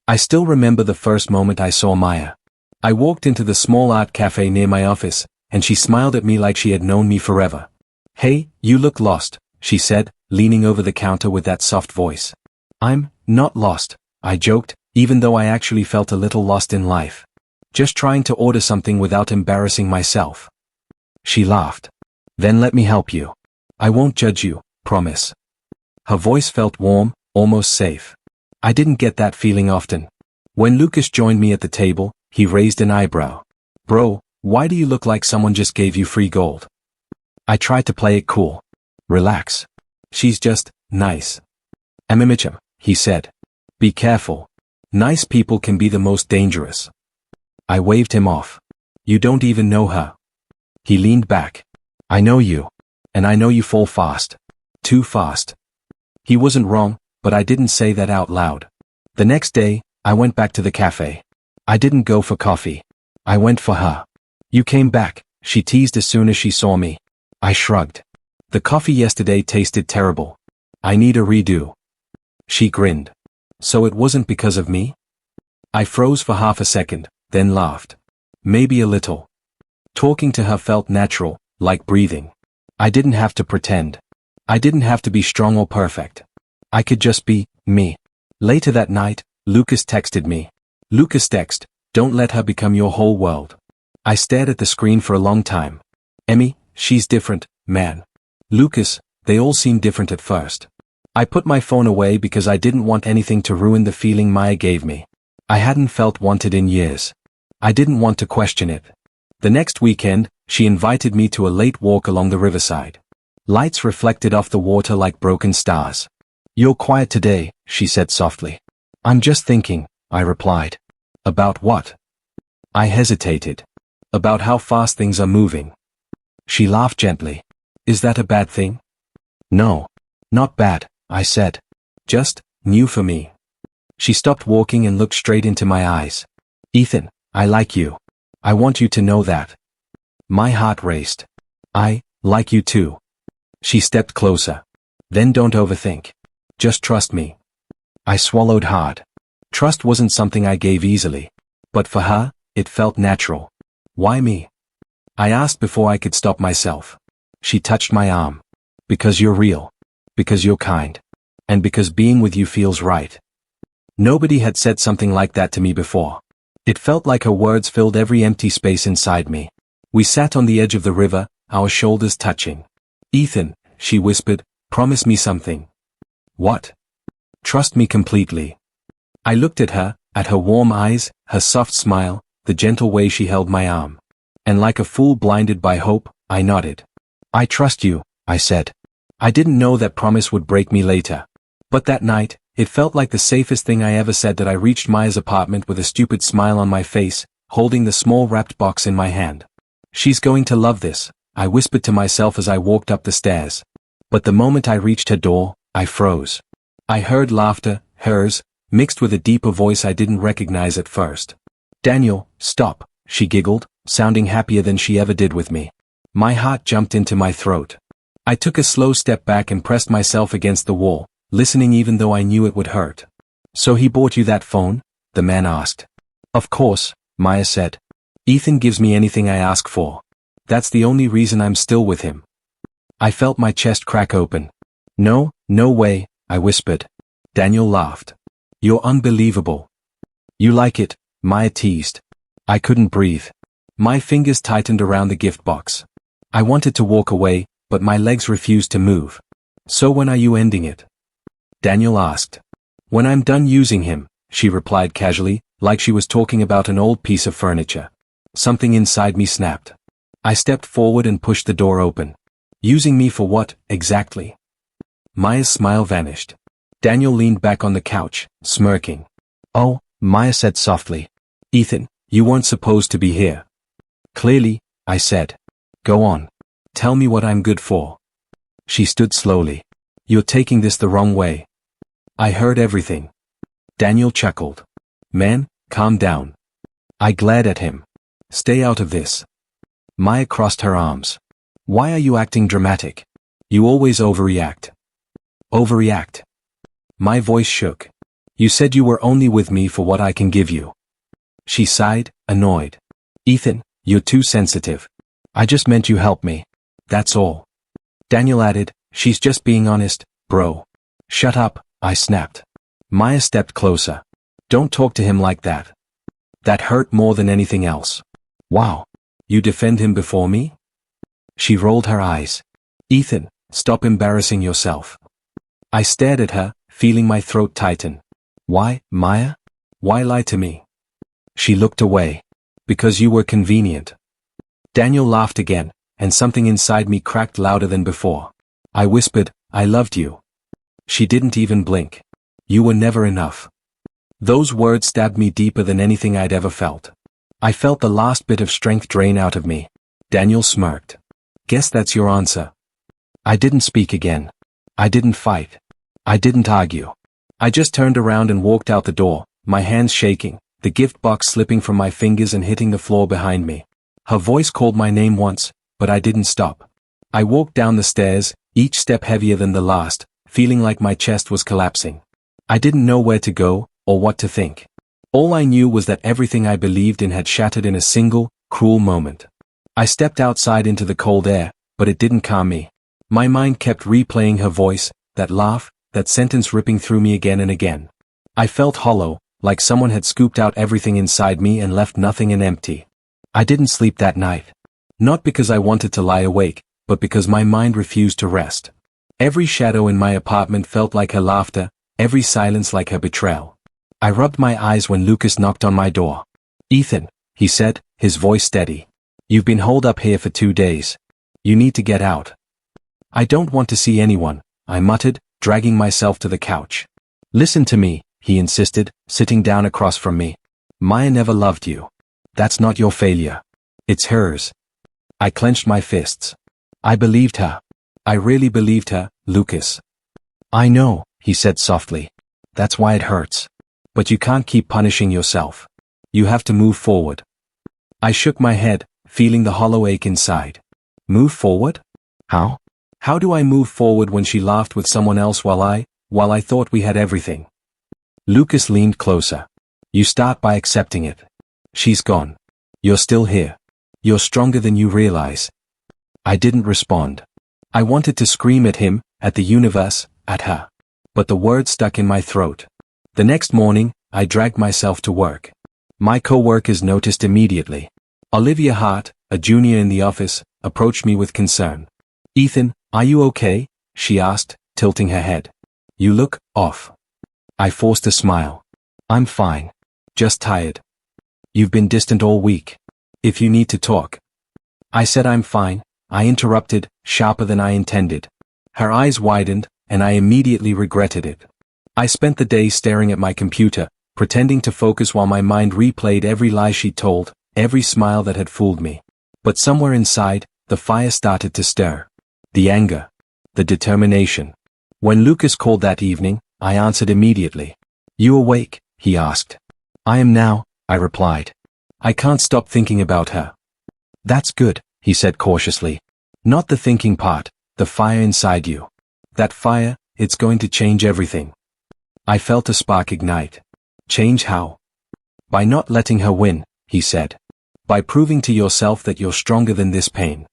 I still remember the first moment I saw Maya. I walked into the small art cafe near my office, and she smiled at me like she had known me forever. "Hey, you look lost," she said, leaning over the counter with that soft voice. "I'm not lost," I joked, even though I actually felt a little lost in life. "Just trying to order something without embarrassing myself." She laughed. "Then let me help you. I won't judge you, promise." Her voice felt warm, almost safe. I didn't get that feeling often. When Lucas joined me at the table, he raised an eyebrow. "Bro, why do you look like someone just gave you free gold?" I tried to play it cool. "Relax. She's just nice." "Amimicham," he said. "Be careful. Nice people can be the most dangerous." I waved him off. "You don't even know her." He leaned back. "I know you. And I know you fall fast. Too fast." He wasn't wrong, but I didn't say that out loud. The next day, I went back to the cafe. I didn't go for coffee. I went for her. "You came back," she teased as soon as she saw me. I shrugged. "The coffee yesterday tasted terrible. I need a redo." She grinned. "So it wasn't because of me?" I froze for half a second, then laughed. "Maybe a little." Talking to her felt natural, like breathing. I didn't have to pretend. I didn't have to be strong or perfect. I could just be me. Later that night, Lucas texted me. Lucas text, "Don't let her become your whole world." I stared at the screen for a long time. Emmy, she's different, man. Lucas, they all seem different at first. I put my phone away because I didn't want anything to ruin the feeling Maya gave me. I hadn't felt wanted in years. I didn't want to question it. The next weekend, she invited me to a late walk along the riverside. Lights reflected off the water like broken stars. "You're quiet today," she said softly. "I'm just thinking," I replied. "About what?" I hesitated. "About how fast things are moving." She laughed gently. "Is that a bad thing?" "No. Not bad," I said. "Just new for me." She stopped walking and looked straight into my eyes. "Ethan, I like you. I want you to know that." My heart raced. "I like you too." She stepped closer. "Then don't overthink. Just trust me." I swallowed hard. Trust wasn't something I gave easily. But for her, it felt natural. "Why me?" I asked before I could stop myself. She touched my arm. "Because you're real. Because you're kind. And because being with you feels right." Nobody had said something like that to me before. It felt like her words filled every empty space inside me. We sat on the edge of the river, our shoulders touching. "Ethan," she whispered, "promise me something." "What?" "Trust me completely." I looked at her warm eyes, her soft smile, the gentle way she held my arm. And like a fool blinded by hope, I nodded. "I trust you," I said. I didn't know that promise would break me later. But that night, it felt like the safest thing I ever said. That I reached Maya's apartment with a stupid smile on my face, holding the small wrapped box in my hand. "She's going to love this," I whispered to myself as I walked up the stairs. But the moment I reached her door, I froze. I heard laughter, hers, mixed with a deeper voice I didn't recognize at first. "Daniel, stop," she giggled, sounding happier than she ever did with me. My heart jumped into my throat. I took a slow step back and pressed myself against the wall, listening even though I knew it would hurt. "So he bought you that phone?" the man asked. "Of course," Maya said. "Ethan gives me anything I ask for. That's the only reason I'm still with him." I felt my chest crack open. "No, no way," I whispered. Daniel laughed. "You're unbelievable." "You like it," Maya teased. I couldn't breathe. My fingers tightened around the gift box. I wanted to walk away, but my legs refused to move. "So when are you ending it?" Daniel asked. "When I'm done using him," she replied casually, like she was talking about an old piece of furniture. Something inside me snapped. I stepped forward and pushed the door open. "Using me for what, exactly?" Maya's smile vanished. Daniel leaned back on the couch, smirking. "Oh," Maya said softly. "Ethan, you weren't supposed to be here." "Clearly," I said. "Go on. Tell me what I'm good for." She stood slowly. "You're taking this the wrong way." "I heard everything." Daniel chuckled. "Man, calm down." I glared at him. "Stay out of this." Maya crossed her arms. "Why are you acting dramatic? You always overreact." "Overreact?" My voice shook. You said you were only with me for what I can give you. She sighed, annoyed. Ethan, you're too sensitive. I just meant you help me. That's all. Daniel added, she's just being honest, bro. Shut up, I snapped. Maya stepped closer. Don't talk to him like that. That hurt more than anything else. Wow. You defend him before me? She rolled her eyes. Ethan, stop embarrassing yourself. I stared at her, feeling my throat tighten. Why, Maya? Why lie to me? She looked away. Because you were convenient. Daniel laughed again, and something inside me cracked louder than before. I whispered, I loved you. She didn't even blink. You were never enough. Those words stabbed me deeper than anything I'd ever felt. I felt the last bit of strength drain out of me. Daniel smirked. Guess that's your answer. I didn't speak again. I didn't fight. I didn't argue. I just turned around and walked out the door, my hands shaking, the gift box slipping from my fingers and hitting the floor behind me. Her voice called my name once, but I didn't stop. I walked down the stairs, each step heavier than the last, feeling like my chest was collapsing. I didn't know where to go, or what to think. All I knew was that everything I believed in had shattered in a single, cruel moment. I stepped outside into the cold air, but it didn't calm me. My mind kept replaying her voice, that laugh, that sentence ripping through me again and again. I felt hollow, like someone had scooped out everything inside me and left nothing and empty. I didn't sleep that night. Not because I wanted to lie awake, but because my mind refused to rest. Every shadow in my apartment felt like her laughter, every silence like her betrayal. I rubbed my eyes when Lucas knocked on my door. Ethan, he said, his voice steady. You've been holed up here for 2 days. You need to get out. I don't want to see anyone, I muttered, dragging myself to the couch. Listen to me, he insisted, sitting down across from me. Maya never loved you. That's not your failure. It's hers. I clenched my fists. I believed her. I really believed her, Lucas. I know, he said softly. That's why it hurts. But you can't keep punishing yourself. You have to move forward. I shook my head, feeling the hollow ache inside. Move forward? How? How do I move forward when she laughed with someone else while I thought we had everything? Lucas leaned closer. You start by accepting it. She's gone. You're still here. You're stronger than you realize. I didn't respond. I wanted to scream at him, at the universe, at her. But the words stuck in my throat. The next morning, I dragged myself to work. My co-workers noticed immediately. Olivia Hart, a junior in the office, approached me with concern. Ethan, are you okay? She asked, tilting her head. You look off. I forced a smile. I'm fine. Just tired. You've been distant all week. If you need to talk. I said I'm fine, I interrupted, sharper than I intended. Her eyes widened, and I immediately regretted it. I spent the day staring at my computer, pretending to focus while my mind replayed every lie she told, every smile that had fooled me. But somewhere inside, the fire started to stir. The anger. The determination. When Lucas called that evening, I answered immediately. You awake? He asked. I am now, I replied. I can't stop thinking about her. That's good, he said cautiously. Not the thinking part, the fire inside you. That fire, it's going to change everything. I felt a spark ignite. Change how? By not letting her win, he said. By proving to yourself that you're stronger than this pain.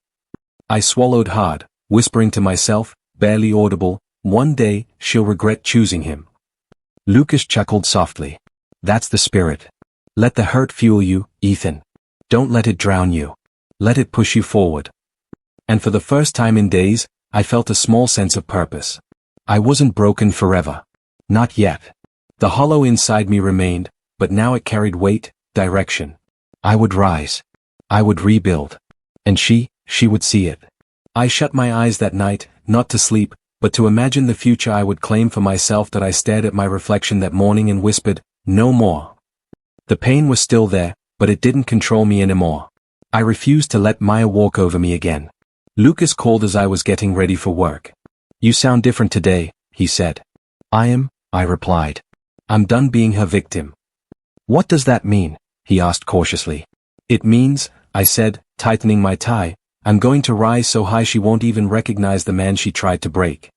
I swallowed hard, whispering to myself, barely audible, one day, she'll regret choosing him. Lucas chuckled softly. That's the spirit. Let the hurt fuel you, Ethan. Don't let it drown you. Let it push you forward. And for the first time in days, I felt a small sense of purpose. I wasn't broken forever. Not yet. The hollow inside me remained, but now it carried weight, direction. I would rise. I would rebuild. And she would see it. I shut my eyes that night, not to sleep, but to imagine the future I would claim for myself. That I stared at my reflection that morning and whispered, no more. The pain was still there, but it didn't control me anymore. I refused to let Maya walk over me again. Lucas called as I was getting ready for work. You sound different today, he said. I replied. I'm done being her victim. What does that mean? He asked cautiously. It means, I said, tightening my tie, I'm going to rise so high she won't even recognize the man she tried to break.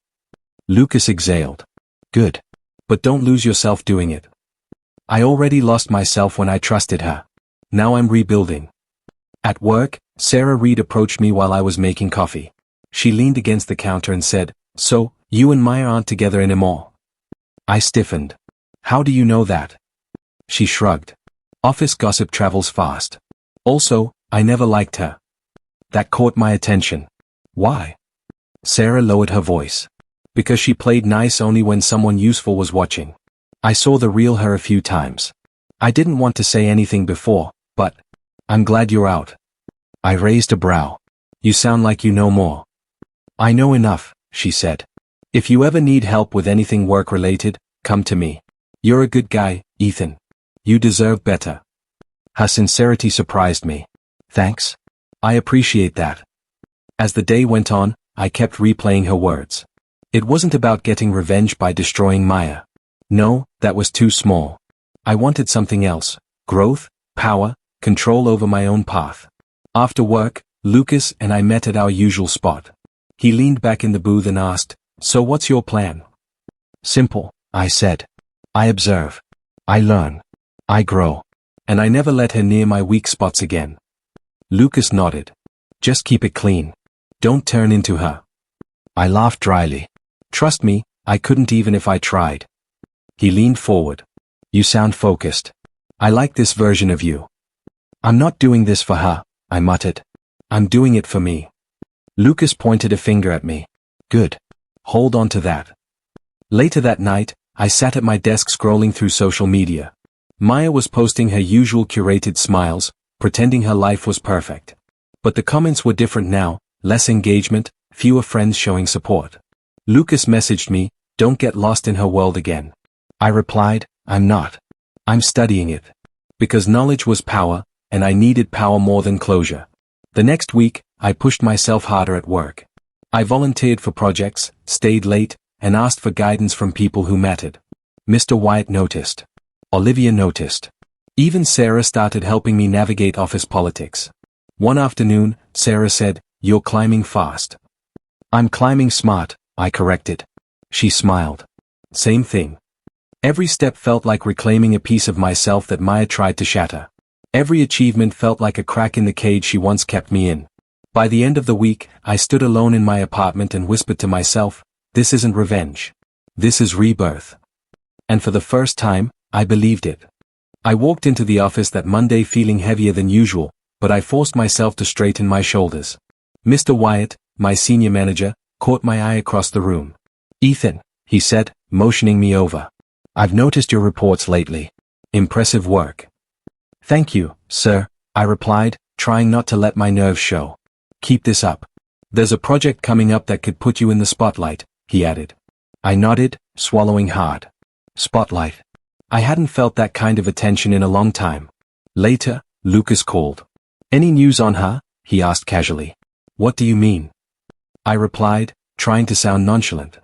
Lucas exhaled. Good. But don't lose yourself doing it. I already lost myself when I trusted her. Now I'm rebuilding. At work, Sarah Reed approached me while I was making coffee. She leaned against the counter and said, "So, you and Maya aren't together anymore?" I stiffened. "How do you know that?" She shrugged. "Office gossip travels fast. Also, I never liked her." That caught my attention. "Why?" Sarah lowered her voice. "Because she played nice only when someone useful was watching. I saw the real her a few times. I didn't want to say anything before, but I'm glad you're out." I raised a brow. "You sound like you know more." "I know enough," she said. "If you ever need help with anything work-related, come to me. You're a good guy, Ethan. You deserve better." Her sincerity surprised me. "Thanks. I appreciate that." As the day went on, I kept replaying her words. It wasn't about getting revenge by destroying Maya. No, that was too small. I wanted something else: growth, power, control over my own path. After work, Lucas and I met at our usual spot. He leaned back in the booth and asked, "So what's your plan?" "Simple," I said. "I observe. I learn. I grow. And I never let her near my weak spots again." Lucas nodded. "Just keep it clean. Don't turn into her." I laughed dryly. "Trust me, I couldn't even if I tried." He leaned forward. "You sound focused. I like this version of you." "I'm not doing this for her," I muttered. "I'm doing it for me." Lucas pointed a finger at me. "Good. Hold on to that." Later that night, I sat at my desk scrolling through social media. Maya was posting her usual curated smiles, pretending her life was perfect. But the comments were different now: less engagement, fewer friends showing support. Lucas messaged me, "Don't get lost in her world again." I replied, "I'm not. I'm studying it." Because knowledge was power, and I needed power more than closure. The next week, I pushed myself harder at work. I volunteered for projects, stayed late, and asked for guidance from people who mattered. Mr. Wyatt noticed. Olivia noticed. Even Sarah started helping me navigate office politics. One afternoon, Sarah said, "You're climbing fast." "I'm climbing smart," I corrected. She smiled. "Same thing." Every step felt like reclaiming a piece of myself that Maya tried to shatter. Every achievement felt like a crack in the cage she once kept me in. By the end of the week, I stood alone in my apartment and whispered to myself, "This isn't revenge. This is rebirth." And for the first time, I believed it. I walked into the office that Monday feeling heavier than usual, but I forced myself to straighten my shoulders. Mr. Wyatt, my senior manager, caught my eye across the room. "Ethan," he said, motioning me over. "I've noticed your reports lately. Impressive work." "Thank you, sir," I replied, trying not to let my nerves show. "Keep this up. There's a project coming up that could put you in the spotlight," he added. I nodded, swallowing hard. Spotlight. I hadn't felt that kind of attention in a long time. Later, Lucas called. "Any news on her?" he asked casually. "What do you mean?" I replied, trying to sound nonchalant.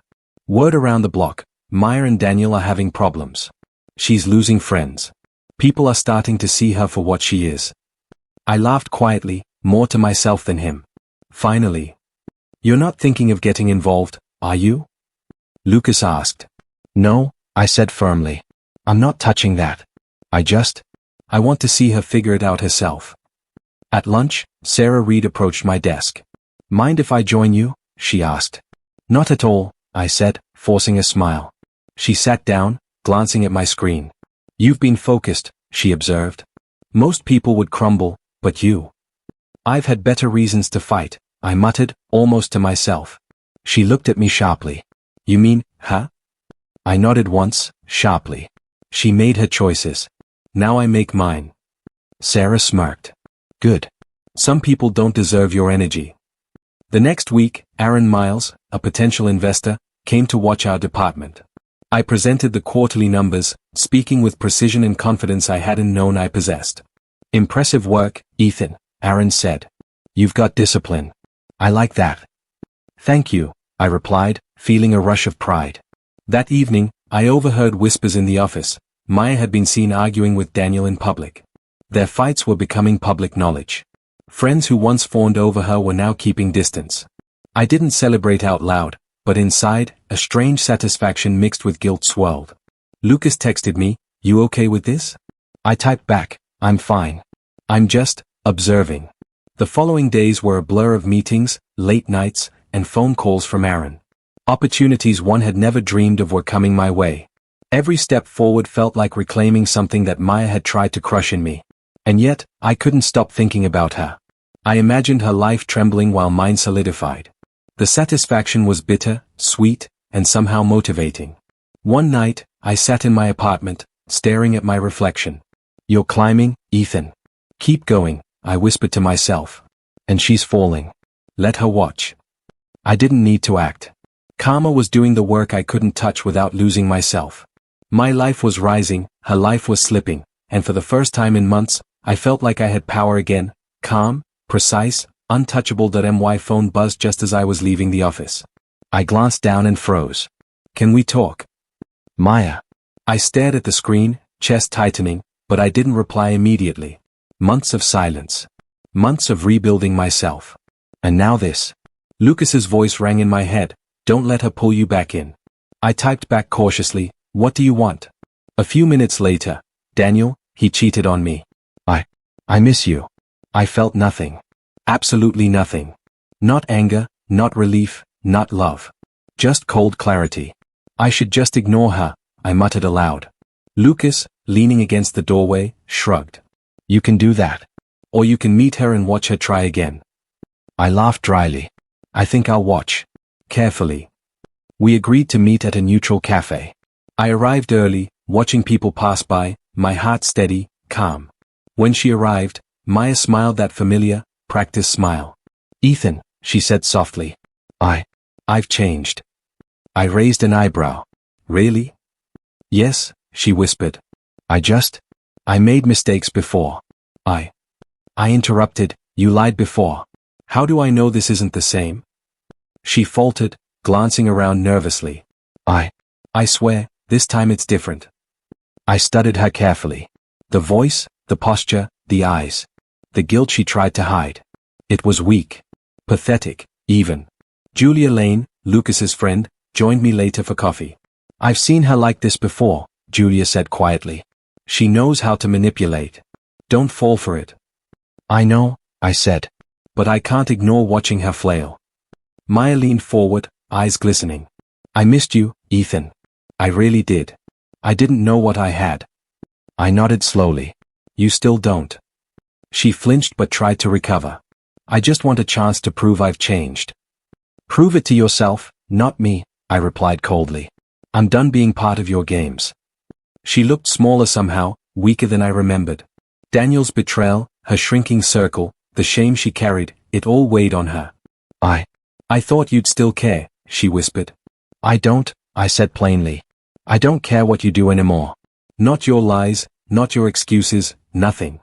"Word around the block, Maya and Daniel are having problems. She's losing friends. People are starting to see her for what she is." I laughed quietly, more to myself than him. Finally. "You're not thinking of getting involved, are you?" Lucas asked. "No," I said firmly. "I'm not touching that. I want to see her figure it out herself." At lunch, Sarah Reed approached my desk. "Mind if I join you?" she asked. "Not at all," I said, forcing a smile. She sat down, glancing at my screen. "You've been focused," she observed. "Most people would crumble, but you." "I've had better reasons to fight," I muttered, almost to myself. She looked at me sharply. "You mean, huh?" I nodded once, sharply. She made her choices. Now I make mine. Sarah smirked. "Good. Some people don't deserve your energy." The next week, Aaron Miles, a potential investor, came to watch our department. I presented the quarterly numbers, speaking with precision and confidence I hadn't known I possessed. "Impressive work, Ethan," Aaron said. "You've got discipline. I like that." "Thank you," I replied, feeling a rush of pride. That evening, I overheard whispers in the office. Maya had been seen arguing with Daniel in public. Their fights were becoming public knowledge. Friends who once fawned over her were now keeping distance. I didn't celebrate out loud, but inside, a strange satisfaction mixed with guilt swirled. Lucas texted me, "You okay with this?" I typed back, "I'm fine. I'm just observing." The following days were a blur of meetings, late nights, and phone calls from Aaron. Opportunities one had never dreamed of were coming my way. Every step forward felt like reclaiming something that Maya had tried to crush in me. And yet, I couldn't stop thinking about her. I imagined her life trembling while mine solidified. The satisfaction was bitter, sweet, and somehow motivating. One night, I sat in my apartment, staring at my reflection. "You're climbing, Ethan. Keep going," I whispered to myself. "And she's falling. Let her watch." I didn't need to act. Karma was doing the work I couldn't touch without losing myself. My life was rising, her life was slipping, and for the first time in months, I felt like I had power again, calm, precise, untouchable. My phone buzzed just as I was leaving the office. I glanced down and froze. "Can we talk?" "Maya." I stared at the screen, chest tightening, but I didn't reply immediately. Months of silence. Months of rebuilding myself. And now this. Lucas's voice rang in my head, "Don't let her pull you back in." I typed back cautiously, "What do you want?" A few minutes later, "Daniel, he cheated on me. I miss you." I felt nothing. Absolutely nothing. Not anger, not relief, not love. Just cold clarity. I should just ignore her, I muttered aloud. Lucas, leaning against the doorway, shrugged. "You can do that. Or you can meet her and watch her try again." I laughed dryly. "I think I'll watch." Carefully. We agreed to meet at a neutral cafe. I arrived early, watching people pass by, my heart steady, calm. When she arrived, Maya smiled that familiar, practiced smile. "Ethan," she said softly. I've changed." I raised an eyebrow. "Really?" "Yes," she whispered. I made mistakes before." I interrupted, "You lied before. How do I know this isn't the same?" She faltered, glancing around nervously. I swear, this time it's different." I studied her carefully. The voice, the posture, the eyes. The guilt she tried to hide. It was weak. Pathetic, even. Julia Lane, Lucas's friend, joined me later for coffee. "I've seen her like this before," Julia said quietly. "She knows how to manipulate. Don't fall for it." "I know," I said. "But I can't ignore watching her flail." Maya leaned forward, eyes glistening. "I missed you, Ethan. I really did. I didn't know what I had." I nodded slowly. "You still don't." She flinched but tried to recover. "I just want a chance to prove I've changed." "Prove it to yourself, not me," I replied coldly. "I'm done being part of your games." She looked smaller somehow, weaker than I remembered. Daniel's betrayal, her shrinking circle, the shame she carried, it all weighed on her. I thought you'd still care," she whispered. "I don't," I said plainly. "I don't care what you do anymore. Not your lies, not your excuses, nothing."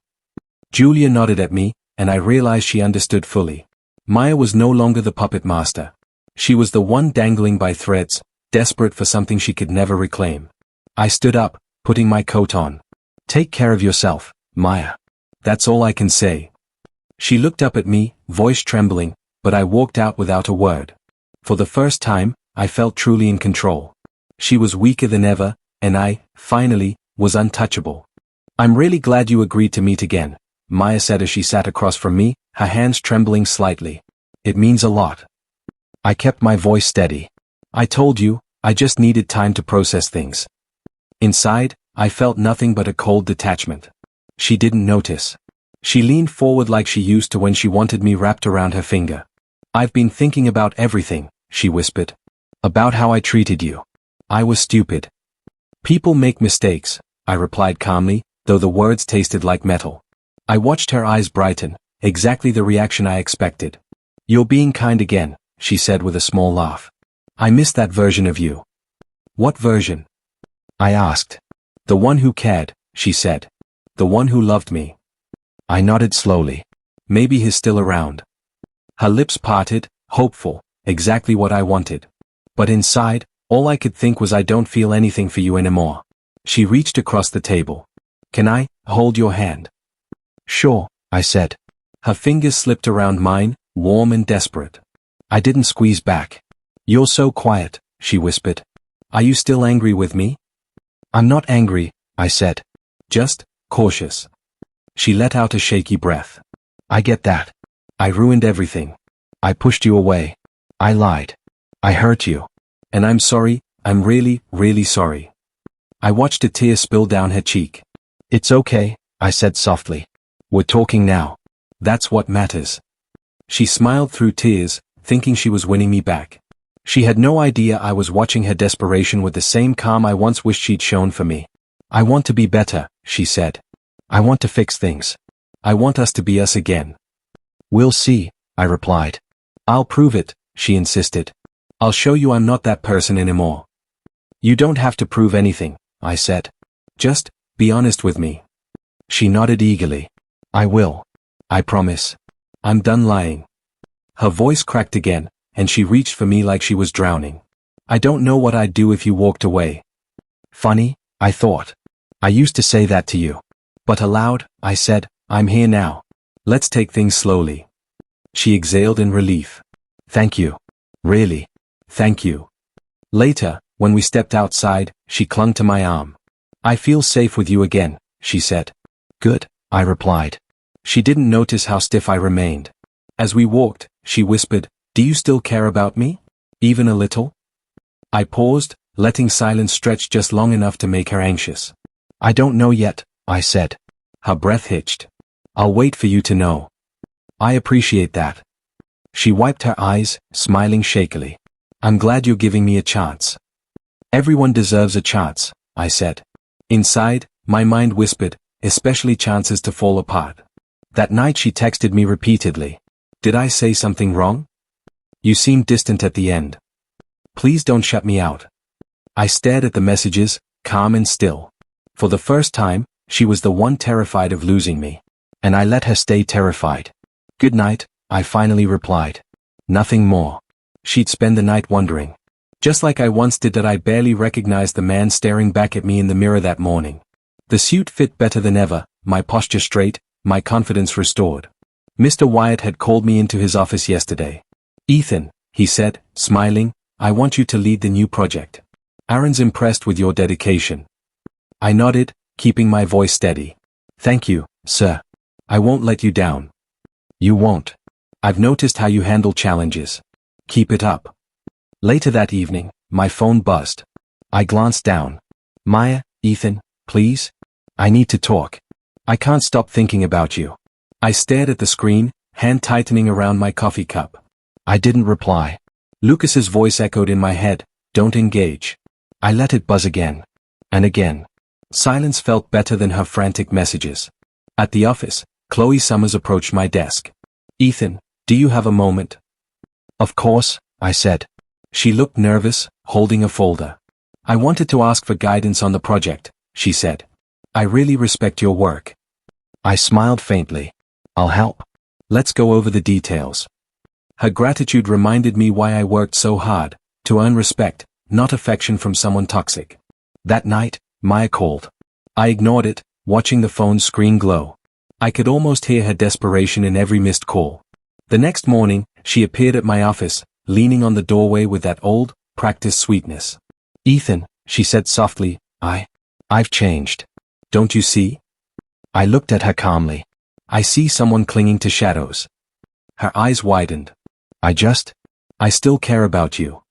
Julia nodded at me, and I realized she understood fully. Maya was no longer the puppet master. She was the one dangling by threads, desperate for something she could never reclaim. I stood up, putting my coat on. "Take care of yourself, Maya. That's all I can say." She looked up at me, voice trembling, but I walked out without a word. For the first time, I felt truly in control. She was weaker than ever, and I, finally, was untouchable. "I'm really glad you agreed to meet again," Maya said as she sat across from me, her hands trembling slightly. "It means a lot." I kept my voice steady. "I told you, I just needed time to process things." Inside, I felt nothing but a cold detachment. She didn't notice. She leaned forward like she used to when she wanted me wrapped around her finger. "I've been thinking about everything," she whispered. "About how I treated you. I was stupid." "People make mistakes," I replied calmly, though the words tasted like metal. I watched her eyes brighten, exactly the reaction I expected. "You're being kind again," she said with a small laugh. "I miss that version of you." "What version?" I asked. "The one who cared," she said. "The one who loved me." I nodded slowly. "Maybe he's still around." Her lips parted, hopeful, exactly what I wanted. But inside, all I could think was I don't feel anything for you anymore. She reached across the table. "Can I hold your hand?" "Sure," I said. Her fingers slipped around mine, warm and desperate. I didn't squeeze back. "You're so quiet," she whispered. "Are you still angry with me?" I'm not angry, I said. Just cautious. She let out a shaky breath. I get that. I ruined everything. I pushed you away. I lied. I hurt you. And I'm sorry, I'm really, really sorry. I watched a tear spill down her cheek. It's okay, I said softly. We're talking now. That's what matters. She smiled through tears, thinking she was winning me back. She had no idea I was watching her desperation with the same calm I once wished she'd shown for me. I want to be better, she said. I want to fix things. I want us to be us again. We'll see, I replied. I'll prove it, she insisted. I'll show you I'm not that person anymore. You don't have to prove anything, I said. Just be honest with me. She nodded eagerly. I will. I promise. I'm done lying. Her voice cracked again, and she reached for me like she was drowning. I don't know what I'd do if you walked away. Funny, I thought. I used to say that to you. But aloud, I said, I'm here now. Let's take things slowly. She exhaled in relief. Thank you. Really. Thank you. Later, when we stepped outside, she clung to my arm. I feel safe with you again, she said. Good, I replied. She didn't notice how stiff I remained. As we walked, she whispered, Do you still care about me? Even a little? I paused, letting silence stretch just long enough to make her anxious. I don't know yet, I said. Her breath hitched. I'll wait for you to know. I appreciate that. She wiped her eyes, smiling shakily. I'm glad you're giving me a chance. Everyone deserves a chance, I said. Inside, my mind whispered, especially chances to fall apart. That night she texted me repeatedly. Did I say something wrong? You seemed distant at the end. Please don't shut me out. I stared at the messages, calm and still. For the first time, she was the one terrified of losing me. And I let her stay terrified. Good night, I finally replied. Nothing more. She'd spend the night wondering. Just like I once did that I barely recognized the man staring back at me in the mirror that morning. The suit fit better than ever, my posture straight, my confidence restored. Mr. Wyatt had called me into his office yesterday. Ethan, he said, smiling, I want you to lead the new project. Aaron's impressed with your dedication. I nodded, keeping my voice steady. Thank you, sir. I won't let you down. You won't. I've noticed how you handle challenges. Keep it up. Later that evening, my phone buzzed. I glanced down. Maya, Ethan, please? I need to talk. I can't stop thinking about you. I stared at the screen, hand tightening around my coffee cup. I didn't reply. Lucas's voice echoed in my head, don't engage. I let it buzz again. And again. Silence felt better than her frantic messages. At the office, Chloe Summers approached my desk. Ethan, do you have a moment? Of course, I said. She looked nervous, holding a folder. I wanted to ask for guidance on the project, she said. I really respect your work. I smiled faintly. I'll help. Let's go over the details. Her gratitude reminded me why I worked so hard, to earn respect, not affection from someone toxic. That night, Maya called. I ignored it, watching the phone's screen glow. I could almost hear her desperation in every missed call. The next morning, she appeared at my office, leaning on the doorway with that old, practiced sweetness. Ethan, she said softly, I've changed. Don't you see? I looked at her calmly. I see someone clinging to shadows. Her eyes widened. I still care about you.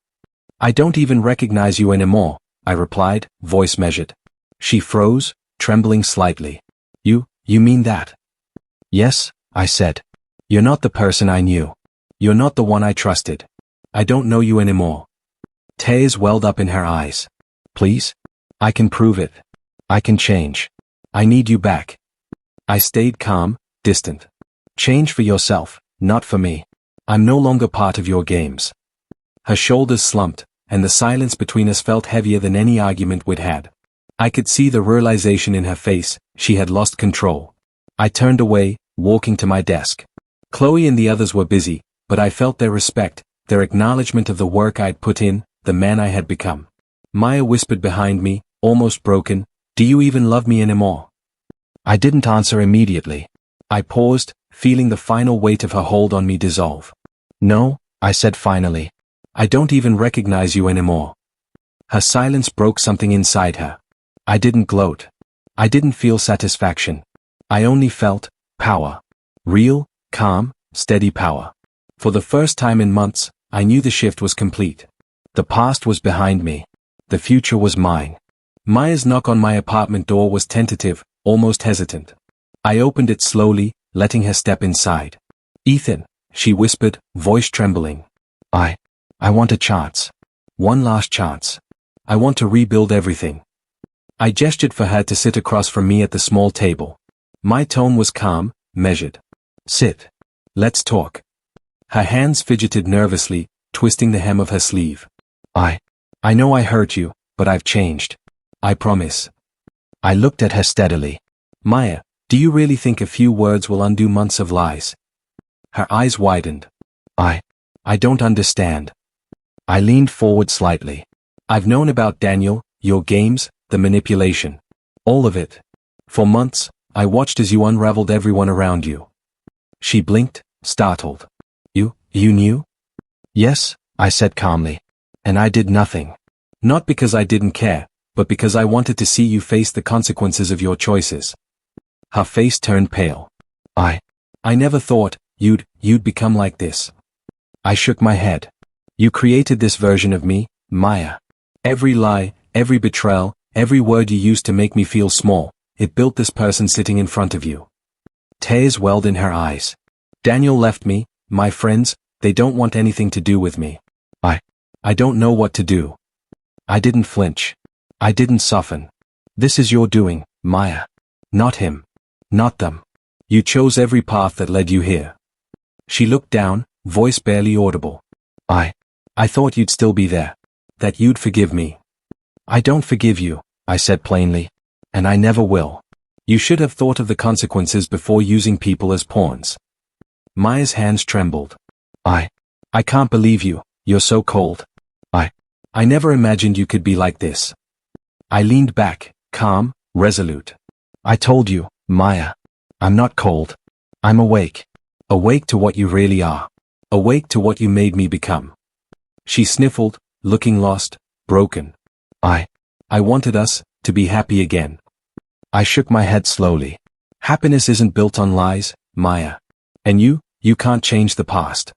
I don't even recognize you anymore, I replied, voice measured. She froze, trembling slightly. You mean that? Yes, I said. You're not the person I knew. You're not the one I trusted. I don't know you anymore. Tears welled up in her eyes. Please? I can prove it. I can change. I need you back. I stayed calm, distant. Change for yourself, not for me. I'm no longer part of your games. Her shoulders slumped, and the silence between us felt heavier than any argument we'd had. I could see the realization in her face, she had lost control. I turned away, walking to my desk. Chloe and the others were busy, but I felt their respect, their acknowledgement of the work I'd put in, the man I had become. Maya whispered behind me, almost broken, Do you even love me anymore? I didn't answer immediately. I paused, feeling the final weight of her hold on me dissolve. No, I said finally. I don't even recognize you anymore. Her silence broke something inside her. I didn't gloat. I didn't feel satisfaction. I only felt power. Real, calm, steady power. For the first time in months, I knew the shift was complete. The past was behind me. The future was mine. Maya's knock on my apartment door was tentative, almost hesitant. I opened it slowly, letting her step inside. "Ethan," she whispered, voice trembling. I want a chance. One last chance. I want to rebuild everything." I gestured for her to sit across from me at the small table. My tone was calm, measured. "Sit. Let's talk." Her hands fidgeted nervously, twisting the hem of her sleeve. I know I hurt you, but I've changed. I promise." I looked at her steadily. "Maya, do you really think a few words will undo months of lies?" Her eyes widened. I don't understand." I leaned forward slightly. "I've known about Daniel, your games, the manipulation. All of it. For months, I watched as you unraveled everyone around you." She blinked, startled. You knew?" "Yes," I said calmly. "And I did nothing. Not because I didn't care, but because I wanted to see you face the consequences of your choices." Her face turned pale. I never thought you'd become like this." I shook my head. "You created this version of me, Maya. Every lie, every betrayal, every word you used to make me feel small, it built this person sitting in front of you." Tears welled in her eyes. "Daniel left me, my friends, they don't want anything to do with me. I don't know what to do." I didn't flinch. I didn't soften. "This is your doing, Maya. Not him. Not them. You chose every path that led you here." She looked down, voice barely audible. I thought you'd still be there. That you'd forgive me." "I don't forgive you," I said plainly. "And I never will. You should have thought of the consequences before using people as pawns." Maya's hands trembled. I can't believe you, you're so cold." I never imagined you could be like this." I leaned back, calm, resolute. "I told you, Maya. I'm not cold. I'm awake. Awake to what you really are. Awake to what you made me become." She sniffled, looking lost, broken. I wanted us to be happy again." I shook my head slowly. "Happiness isn't built on lies, Maya. And you can't change the past."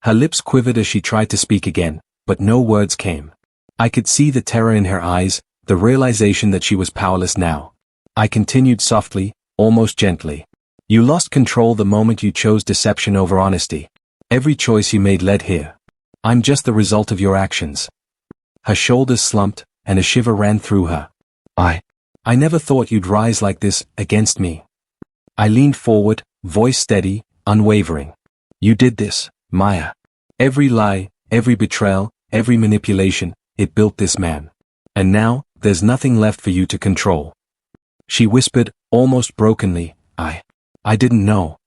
Her lips quivered as she tried to speak again, but no words came. I could see the terror in her eyes, the realization that she was powerless now. I continued softly, almost gently. "You lost control the moment you chose deception over honesty. Every choice you made led here. I'm just the result of your actions." Her shoulders slumped, and a shiver ran through her. I never thought you'd rise like this, against me." I leaned forward, voice steady, unwavering. "You did this, Maya. Every lie, every betrayal, every manipulation, it built this man. And now, there's nothing left for you to control." She whispered, almost brokenly, I didn't know."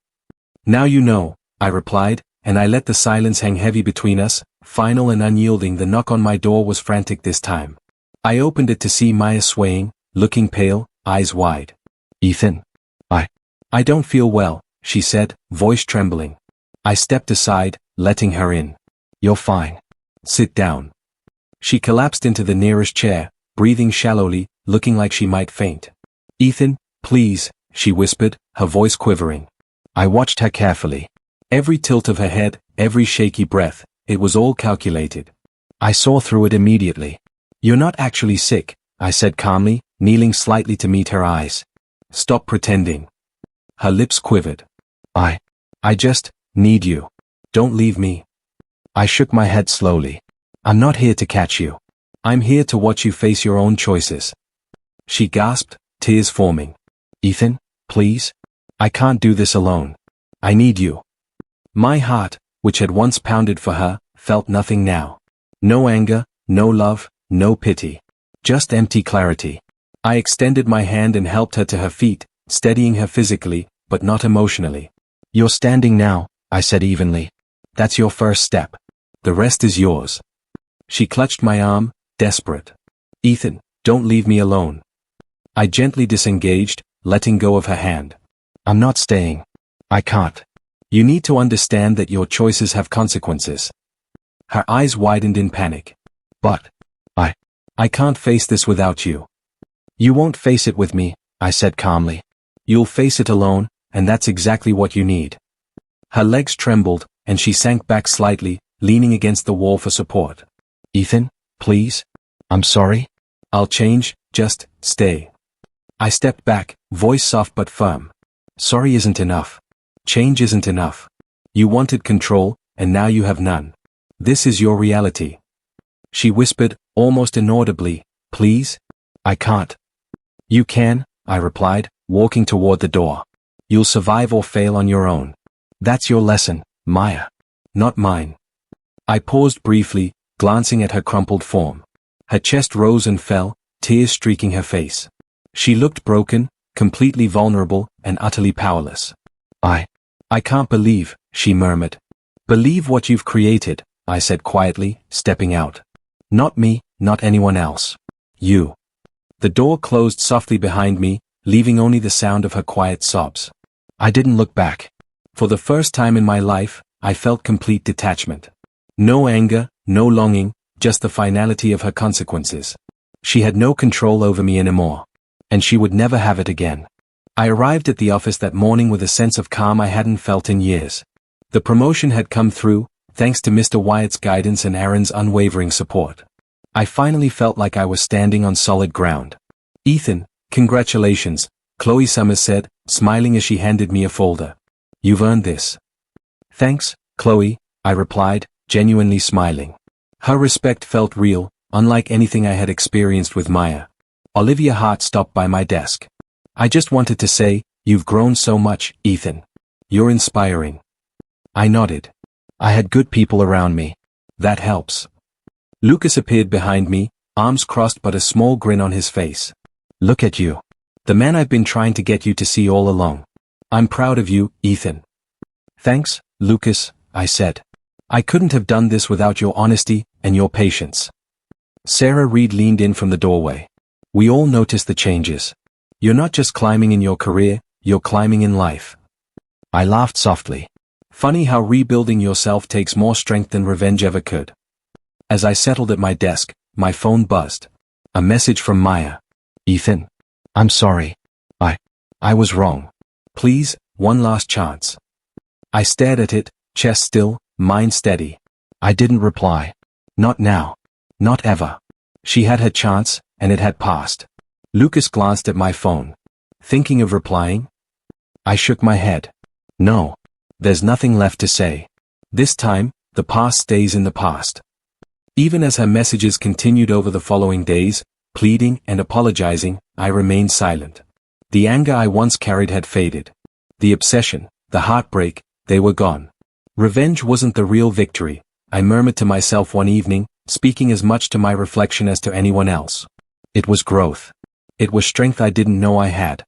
"Now you know," I replied, and I let the silence hang heavy between us, final and unyielding. The knock on my door was frantic this time. I opened it to see Maya swaying, looking pale, eyes wide. "Ethan." I don't feel well," she said, voice trembling. I stepped aside, letting her in. "You're fine. Sit down." She collapsed into the nearest chair, breathing shallowly, looking like she might faint. "Ethan, please," she whispered, her voice quivering. I watched her carefully. Every tilt of her head, every shaky breath, it was all calculated. I saw through it immediately. "You're not actually sick," I said calmly, kneeling slightly to meet her eyes. "Stop pretending." Her lips quivered. I just need you. Don't leave me." I shook my head slowly. "I'm not here to catch you. I'm here to watch you face your own choices." She gasped, tears forming. "Ethan, please? I can't do this alone. I need you." My heart, which had once pounded for her, felt nothing now. No anger, no love, no pity. Just empty clarity. I extended my hand and helped her to her feet, steadying her physically, but not emotionally. "You're standing now," I said evenly. "That's your first step. The rest is yours." She clutched my arm, desperate. "Ethan, don't leave me alone." I gently disengaged, letting go of her hand. "I'm not staying. I can't. You need to understand that your choices have consequences." Her eyes widened in panic. "But I can't face this without you." You won't face it with me, I said calmly. You'll face it alone, and that's exactly what you need. Her legs trembled, and she sank back slightly, leaning against the wall for support. Ethan, please? I'm sorry. I'll change, just stay. I stepped back, voice soft but firm. Sorry isn't enough. Change isn't enough. You wanted control, and now you have none. This is your reality. She whispered, almost inaudibly, please? I can't. You can, I replied, walking toward the door. You'll survive or fail on your own. That's your lesson, Maya. Not mine. I paused briefly, glancing at her crumpled form. Her chest rose and fell, tears streaking her face. She looked broken, completely vulnerable, and utterly powerless. I can't believe, she murmured. Believe what you've created, I said quietly, stepping out. Not me, not anyone else. You. The door closed softly behind me, leaving only the sound of her quiet sobs. I didn't look back. For the first time in my life, I felt complete detachment. No anger, no longing, just the finality of her consequences. She had no control over me anymore. And she would never have it again. I arrived at the office that morning with a sense of calm I hadn't felt in years. The promotion had come through, thanks to Mr. Wyatt's guidance and Aaron's unwavering support. I finally felt like I was standing on solid ground. Ethan, congratulations, Chloe Summers said, smiling as she handed me a folder. You've earned this. Thanks, Chloe, I replied, genuinely smiling. Her respect felt real, unlike anything I had experienced with Maya. Olivia Hart stopped by my desk. I just wanted to say, you've grown so much, Ethan. You're inspiring. I nodded. I had good people around me. That helps. Lucas appeared behind me, arms crossed but a small grin on his face. Look at you. The man I've been trying to get you to see all along. I'm proud of you, Ethan. Thanks, Lucas, I said. I couldn't have done this without your honesty and your patience. Sarah Reed leaned in from the doorway. We all noticed the changes. You're not just climbing in your career, you're climbing in life. I laughed softly. Funny how rebuilding yourself takes more strength than revenge ever could. As I settled at my desk, my phone buzzed. A message from Maya. Ethan. I'm sorry. I was wrong. Please, one last chance. I stared at it, chest still, mind steady. I didn't reply. Not now. Not ever. She had her chance, and it had passed. Lucas glanced at my phone. Thinking of replying? I shook my head. No. There's nothing left to say. This time, the past stays in the past. Even as her messages continued over the following days, pleading and apologizing, I remained silent. The anger I once carried had faded. The obsession, the heartbreak, they were gone. Revenge wasn't the real victory, I murmured to myself one evening, speaking as much to my reflection as to anyone else. It was growth. It was strength I didn't know I had.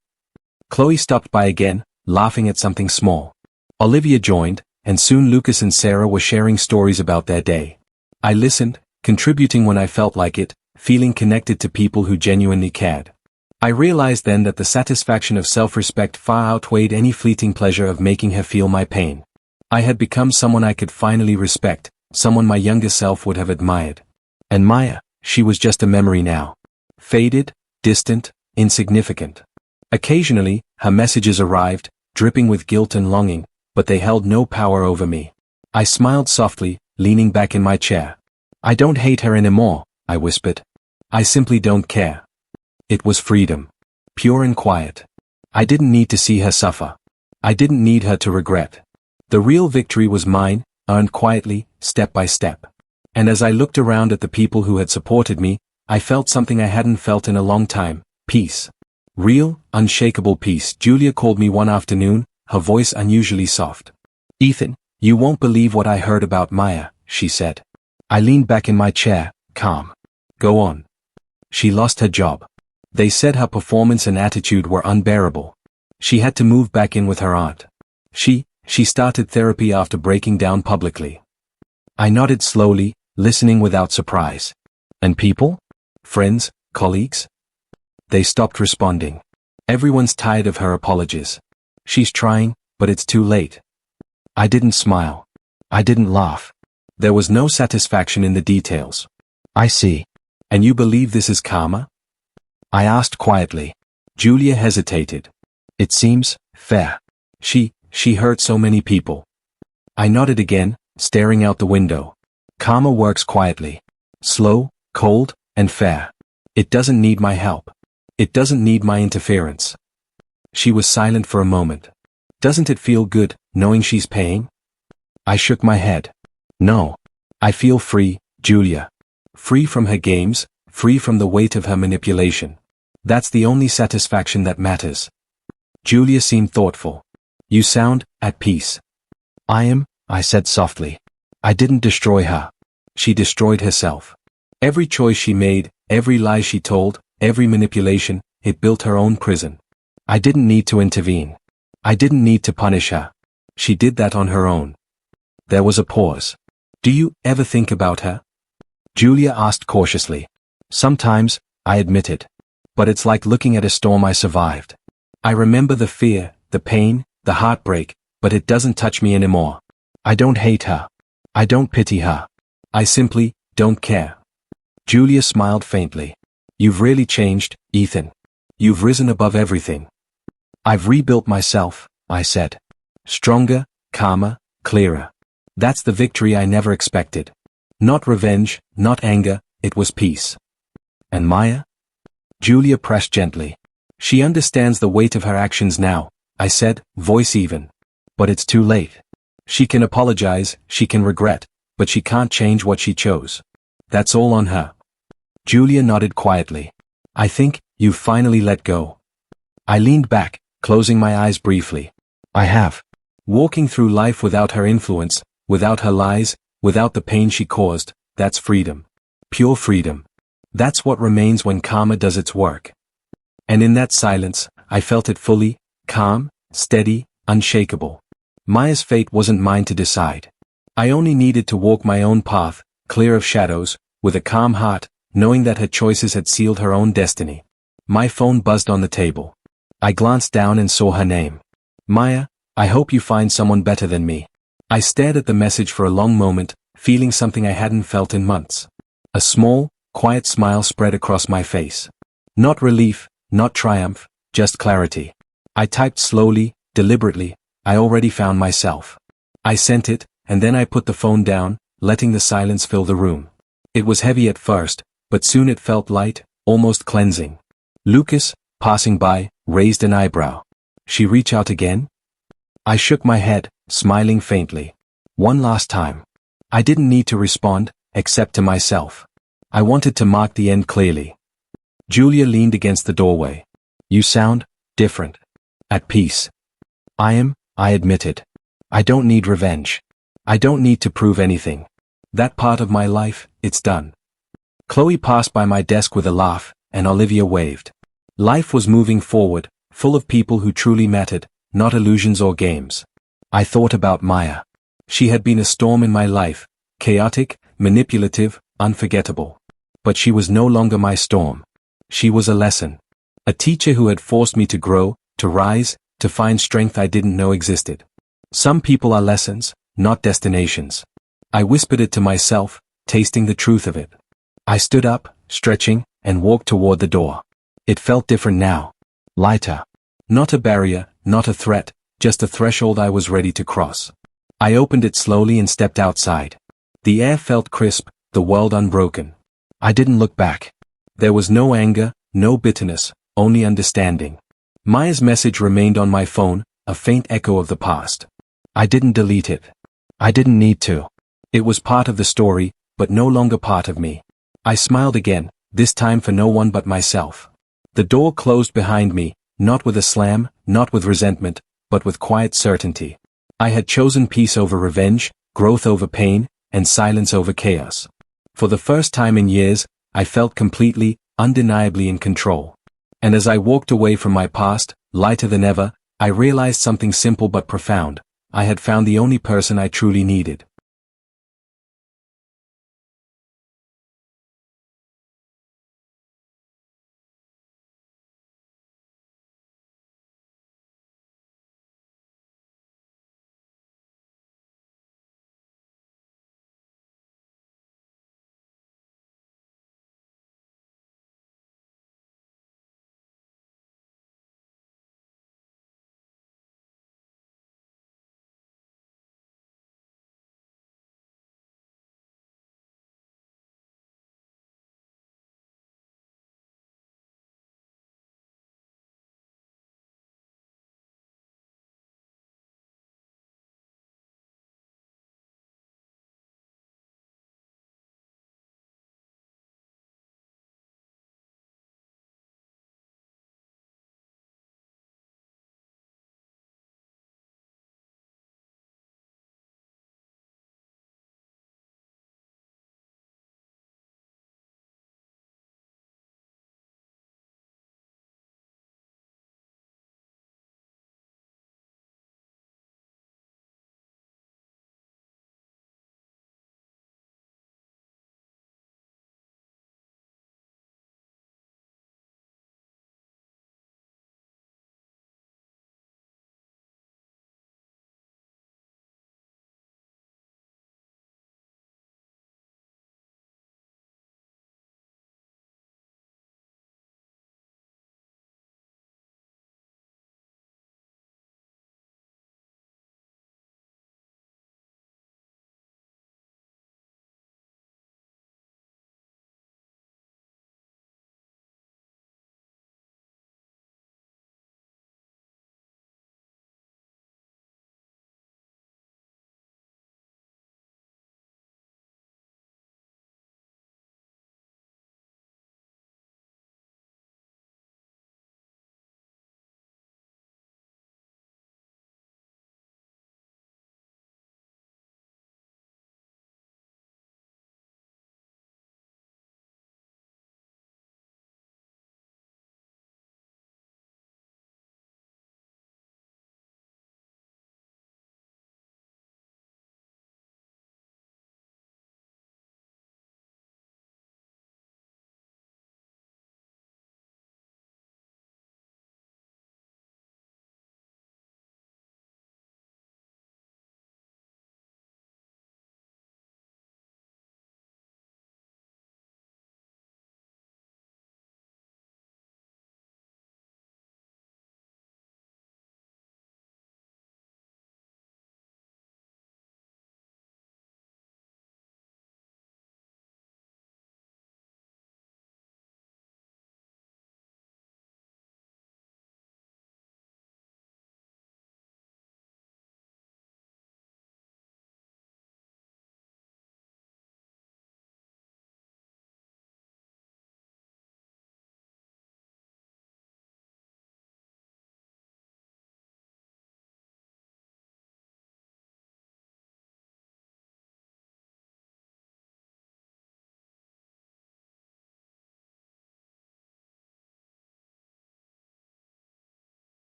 Chloe stopped by again, laughing at something small. Olivia joined, and soon Lucas and Sarah were sharing stories about their day. I listened, contributing when I felt like it, feeling connected to people who genuinely cared. I realized then that the satisfaction of self-respect far outweighed any fleeting pleasure of making her feel my pain. I had become someone I could finally respect, someone my younger self would have admired. And Maya, she was just a memory now. Faded, distant, insignificant. Occasionally, her messages arrived, dripping with guilt and longing, but they held no power over me. I smiled softly, leaning back in my chair. I don't hate her anymore, I whispered. I simply don't care. It was freedom. Pure and quiet. I didn't need to see her suffer. I didn't need her to regret. The real victory was mine, earned quietly, step by step. And as I looked around at the people who had supported me, I felt something I hadn't felt in a long time, peace. Real, unshakable peace. Julia called me one afternoon, her voice unusually soft. Ethan, you won't believe what I heard about Maya, she said. I leaned back in my chair, calm. Go on. She lost her job. They said her performance and attitude were unbearable. She had to move back in with her aunt. She started therapy after breaking down publicly. I nodded slowly, listening without surprise. And people? Friends, colleagues? They stopped responding. Everyone's tired of her apologies. She's trying, but it's too late. I didn't smile. I didn't laugh. There was no satisfaction in the details. I see. And you believe this is karma? I asked quietly. Julia hesitated. It seems fair. She hurt so many people. I nodded again, staring out the window. Karma works quietly. Slow, cold, and fair. It doesn't need my help. It doesn't need my interference. She was silent for a moment. Doesn't it feel good, knowing she's paying? I shook my head. No. I feel free, Julia. Free from her games, free from the weight of her manipulation. That's the only satisfaction that matters. Julia seemed thoughtful. You sound at peace. I said softly. I didn't destroy her. She destroyed herself. Every choice she made, every lie she told, every manipulation, it built her own prison. I didn't need to intervene. I didn't need to punish her. She did that on her own. There was a pause. Do you ever think about her? Julia asked cautiously. Sometimes, I admitted. But it's like looking at a storm I survived. I remember the fear, the pain, the heartbreak, but it doesn't touch me anymore. I don't hate her. I don't pity her. I simply don't care. Julia smiled faintly. You've really changed, Ethan. You've risen above everything. I've rebuilt myself, I said. Stronger, calmer, clearer. That's the victory I never expected. Not revenge, not anger, it was peace. And Maya? Julia pressed gently. She understands the weight of her actions now, I said, voice even. But it's too late. She can apologize, she can regret, but she can't change what she chose. That's all on her. Julia nodded quietly. I think you've finally let go. I leaned back, closing my eyes briefly. I have. Walking through life without her influence, without her lies, without the pain she caused, that's freedom. Pure freedom. That's what remains when karma does its work. And in that silence, I felt it fully, calm, steady, unshakable. Maya's fate wasn't mine to decide. I only needed to walk my own path, clear of shadows, with a calm heart, knowing that her choices had sealed her own destiny. My phone buzzed on the table. I glanced down and saw her name. Maya, I hope you find someone better than me. I stared at the message for a long moment, feeling something I hadn't felt in months. A small, quiet smile spread across my face. Not relief, not triumph, just clarity. I typed slowly, deliberately. I already found myself. I sent it, and then I put the phone down, letting the silence fill the room. It was heavy at first, but soon it felt light, almost cleansing. Lucas, passing by, raised an eyebrow. She reach out again? I shook my head, smiling faintly. One last time. I didn't need to respond, except to myself. I wanted to mark the end clearly. Julia leaned against the doorway. You sound different. At peace. I admitted. I don't need revenge. I don't need to prove anything. That part of my life, it's done. Chloe passed by my desk with a laugh, and Olivia waved. Life was moving forward, full of people who truly mattered, not illusions or games. I thought about Maya. She had been a storm in my life, chaotic, manipulative, unforgettable. But she was no longer my storm. She was a lesson. A teacher who had forced me to grow, to rise, to find strength I didn't know existed. Some people are lessons, not destinations. I whispered it to myself, tasting the truth of it. I stood up, stretching, and walked toward the door. It felt different now. Lighter. Not a barrier, not a threat, just a threshold I was ready to cross. I opened it slowly and stepped outside. The air felt crisp, the world unbroken. I didn't look back. There was no anger, no bitterness, only understanding. Maya's message remained on my phone, a faint echo of the past. I didn't delete it. I didn't need to. It was part of the story, but no longer part of me. I smiled again, this time for no one but myself. The door closed behind me, not with a slam, not with resentment, but with quiet certainty. I had chosen peace over revenge, growth over pain, and silence over chaos. For the first time in years, I felt completely, undeniably in control. And as I walked away from my past, lighter than ever, I realized something simple but profound. I had found the only person I truly needed.